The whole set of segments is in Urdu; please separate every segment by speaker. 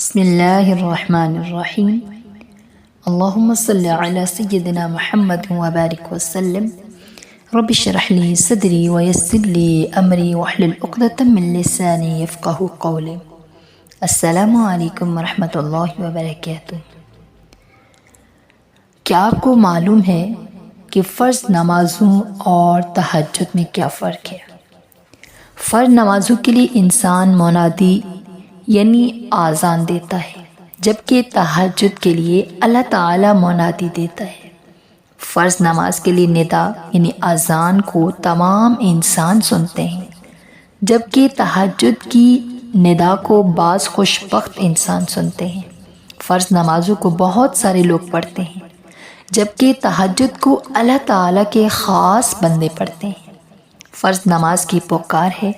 Speaker 1: بسم اللہ الرحمن الرحیم اللہم صلی علی سیدنا محمد وبارک وسلم رب اشرح لی صدری ویسر لی امری واحلل عقدۃ من لسانی یفقہوا قولی۔ السلام علیکم ورحمۃ اللہ وبرکاتہ۔ کیا آپ کو معلوم ہے کہ فرض نمازوں اور تہجد میں کیا فرق ہے؟ فرض نمازوں کے لیے انسان منادی یعنی آذان دیتا ہے، جبکہ تہجد کے لیے اللہ تعالیٰ منادی دیتا ہے۔ فرض نماز کے لیے ندا یعنی اذان کو تمام انسان سنتے ہیں، جبکہ تہجد کی ندا کو بعض خوش بخت انسان سنتے ہیں۔ فرض نمازوں کو بہت سارے لوگ پڑھتے ہیں، جبکہ تہجد کو اللہ تعالیٰ کے خاص بندے پڑھتے ہیں۔ فرض نماز کی پکار ہے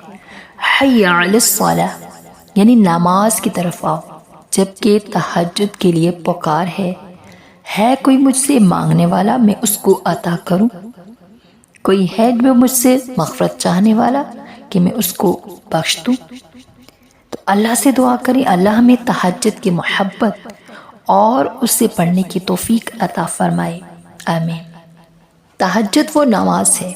Speaker 1: حی علی الصلاۃ یعنی نماز کی طرف آؤ، جبکہ تہجد کے لیے پکار ہے کوئی مجھ سے مانگنے والا میں اس کو عطا کروں، کوئی ہے جو مجھ سے مغفرت چاہنے والا کہ میں اس کو بخش دوں۔ تو اللہ سے دعا کریں اللہ ہمیں تہجد کی محبت اور اسے پڑھنے کی توفیق عطا فرمائے، آمین۔ تہجد وہ نماز ہے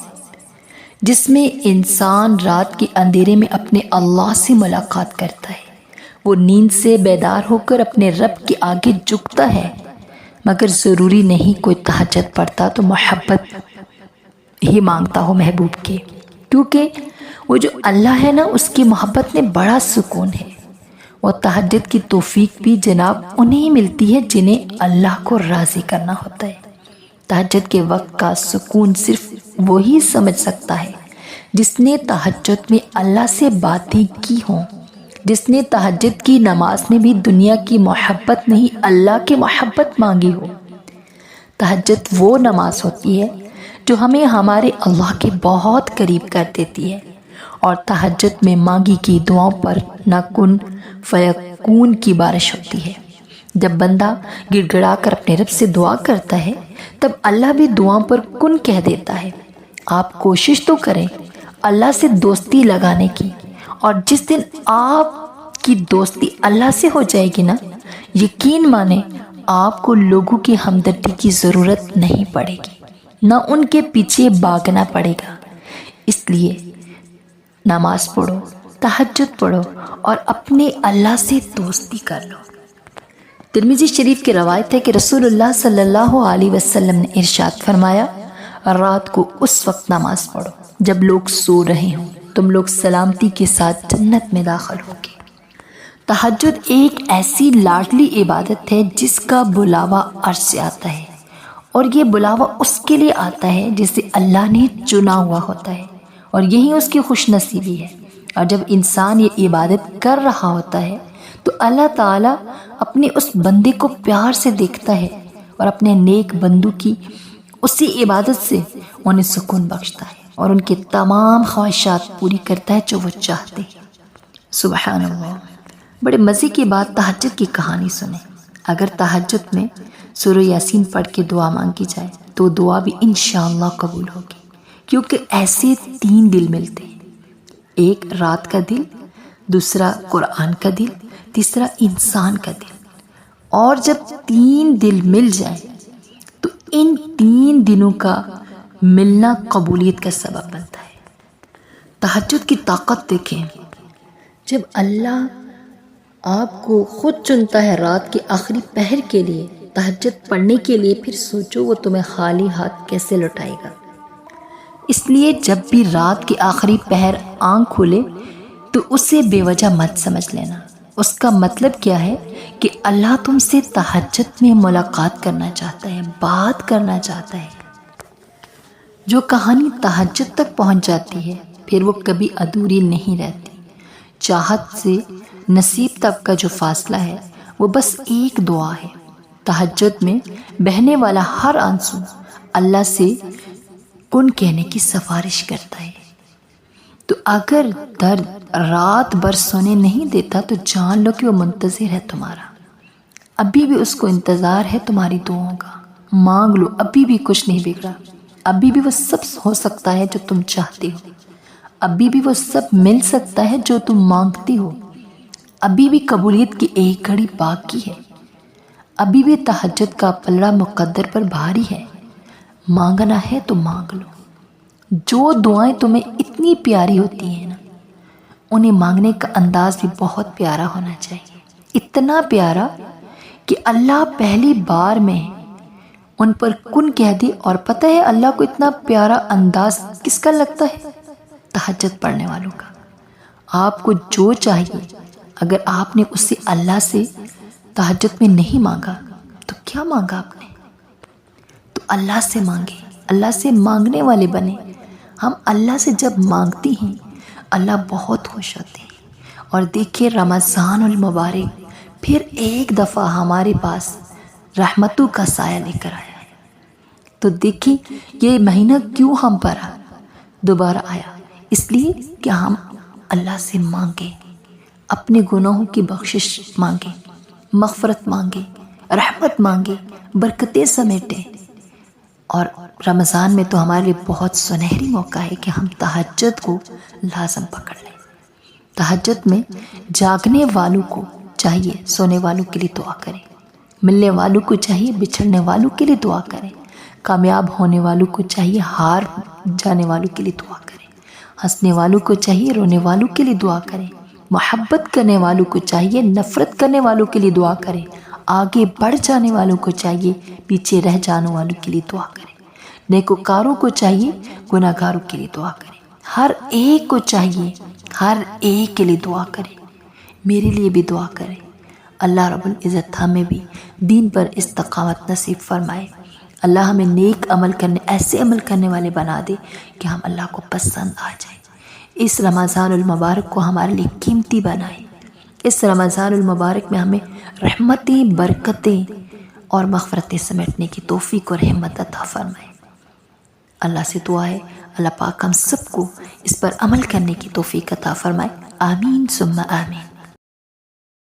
Speaker 1: جس میں انسان رات کے اندھیرے میں اپنے اللہ سے ملاقات کرتا ہے۔ وہ نیند سے بیدار ہو کر اپنے رب کے آگے جھکتا ہے، مگر ضروری نہیں کوئی تہجد پڑھتا تو محبت ہی مانگتا ہو محبوب کے، کیونکہ وہ جو اللہ ہے نا اس کی محبت میں بڑا سکون ہے۔ وہ تہجد کی توفیق بھی جناب انہیں ملتی ہے جنہیں اللہ کو راضی کرنا ہوتا ہے۔ تہجد کے وقت کا سکون صرف وہی سمجھ سکتا ہے جس نے تہجد میں اللہ سے باتیں کی ہوں، جس نے تہجد کی نماز میں بھی دنیا کی محبت نہیں اللہ کی محبت مانگی ہو۔ تہجد وہ نماز ہوتی ہے جو ہمیں ہمارے اللہ کے بہت قریب کر دیتی ہے، اور تہجد میں مانگی کی دعاؤں پر نہ کن فیکون کی بارش ہوتی ہے۔ جب بندہ گڑ گڑا کر اپنے رب سے دعا کرتا ہے تب اللہ بھی دعاؤں پر کن کہہ دیتا ہے۔ آپ کوشش تو کریں اللہ سے دوستی لگانے کی، اور جس دن آپ کی دوستی اللہ سے ہو جائے گی نا، یقین مانیں آپ کو لوگوں کی ہمدردی کی ضرورت نہیں پڑے گی، نہ ان کے پیچھے بھاگنا پڑے گا۔ اس لیے نماز پڑھو، تہجد پڑھو اور اپنے اللہ سے دوستی کر لو۔ ترمذی شریف کی روایت ہے کہ رسول اللہ صلی اللہ علیہ وسلم نے ارشاد فرمایا، رات کو اس وقت نماز پڑھو جب لوگ سو رہے ہوں، تم لوگ سلامتی کے ساتھ جنت میں داخل ہوگے۔ تہجد ایک ایسی لاڈلی عبادت ہے جس کا بلاوا عرش سے آتا ہے، اور یہ بلاوا اس کے لیے آتا ہے جسے اللہ نے چنا ہوا ہوتا ہے، اور یہی اس کی خوش نصیبی ہے۔ اور جب انسان یہ عبادت کر رہا ہوتا ہے تو اللہ تعالیٰ اپنے اس بندے کو پیار سے دیکھتا ہے اور اپنے نیک بندوں کی اسی عبادت سے انہیں سکون بخشتا ہے اور ان کی تمام خواہشات پوری کرتا ہے جو وہ چاہتے ہیں۔ سبحان اللہ۔ بڑے مزے کی بات تہجد کی کہانی سنیں۔ اگر تہجد میں سورہ یاسین پڑھ کے دعا مانگی جائے تو دعا بھی انشاءاللہ قبول ہوگی، کیونکہ ایسے 3 دل ملتے ہیں، ایک رات کا دل، دوسرا قرآن کا دل، تیسرا انسان کا دل۔ اور جب 3 دل مل جائیں تو ان 3 دلوں کا ملنا قبولیت کا سبب بنتا ہے۔ تہجد کی طاقت دیکھیں، جب اللہ آپ کو خود چنتا ہے رات کے آخری پہر کے لیے تہجد پڑھنے کے لیے، پھر سوچو وہ تمہیں خالی ہاتھ کیسے لوٹائے گا۔ اس لیے جب بھی رات کے آخری پہر آنکھ کھولے تو اسے بے وجہ مت سمجھ لینا۔ اس کا مطلب کیا ہے کہ اللہ تم سے تہجد میں ملاقات کرنا چاہتا ہے، بات کرنا چاہتا ہے۔ جو کہانی تہجد تک پہنچ جاتی ہے پھر وہ کبھی ادھوری نہیں رہتی۔ چاہت سے نصیب تک کا جو فاصلہ ہے وہ بس ایک دعا ہے۔ تہجد میں بہنے والا ہر آنسو اللہ سے کن کہنے کی سفارش کرتا ہے۔ تو اگر درد رات بھر سونے نہیں دیتا تو جان لو کہ وہ منتظر ہے تمہارا، ابھی بھی اس کو انتظار ہے تمہاری دعاؤں کا۔ مانگ لو، ابھی بھی کچھ نہیں بگڑا، ابھی بھی وہ سب ہو سکتا ہے جو تم چاہتے ہو، ابھی بھی وہ سب مل سکتا ہے جو تم مانگتی ہو، ابھی بھی قبولیت کی ایک گھڑی باقی ہے، ابھی بھی تہجد کا پلڑا مقدر پر بھاری ہے۔ مانگنا ہے تو مانگ لو۔ جو دعائیں تمہیں اتنی پیاری ہوتی ہیں نا، انہیں مانگنے کا انداز بھی بہت پیارا ہونا چاہیے، اتنا پیارا کہ اللہ پہلی بار میں ان پر کن کہہ دی۔ اور پتہ ہے اللہ کو اتنا پیارا انداز کس کا لگتا ہے؟ تہجد پڑھنے والوں کا۔ آپ کو جو چاہیے، اگر آپ نے اس سے اللہ سے تہجد میں نہیں مانگا تو کیا مانگا آپ نے؟ تو اللہ سے مانگے، اللہ سے مانگنے والے بنے۔ ہم اللہ سے جب مانگتی ہیں اللہ بہت خوش ہوتے ہیں۔ اور دیکھیے رمضان المبارک پھر ایک دفعہ ہمارے پاس رحمتوں کا سایہ لے کر آیا ہے۔ تو دیکھیں یہ مہینہ کیوں ہم پر دوبارہ آیا، اس لیے کہ ہم اللہ سے مانگیں، اپنے گناہوں کی بخشش مانگیں، مغفرت مانگیں، رحمت مانگیں، برکتیں سمیٹیں۔ اور رمضان میں تو ہمارے لیے بہت سنہری موقع ہے کہ ہم تہجد کو لازم پکڑ لیں۔ تہجد میں جاگنے والوں کو چاہیے سونے والوں کے لیے دعا کریں، ملنے والوں کو چاہیے بچھڑنے والوں کے لیے دعا کریں، کامیاب ہونے والوں کو چاہیے ہار جانے والوں کے لیے دعا کریں، ہنسنے والوں کو چاہیے رونے والوں کے لیے دعا کریں، محبت کرنے والوں کو چاہیے نفرت کرنے والوں کے لیے دعا کریں، آگے بڑھ جانے والوں کو چاہیے پیچھے رہ جانے والوں کے لیے دعا کریں، نیکوکاروں کو چاہیے گناہگاروں کے لیے دعا کریں، ہر ایک کو چاہیے ہر ایک کے لیے دعا کریں، میرے لیے بھی دعا کریں۔ اللہ رب العزت ہمیں بھی دین پر استقامت نصیب فرمائے۔ اللہ ہمیں نیک عمل کرنے، ایسے عمل کرنے والے بنا دے کہ ہم اللہ کو پسند آ جائیں۔ اس رمضان المبارک کو ہمارے لیے قیمتی بنائے۔ اس رمضان المبارک میں ہمیں رحمتیں، برکتیں اور مغفرتیں سمیٹنے کی توفیق اور ہمت عطا فرمائے۔ اللہ سے دعا ہے اللہ پاک ہم سب کو اس پر عمل کرنے کی توفیق عطا فرمائے۔ آمین ثم آمین۔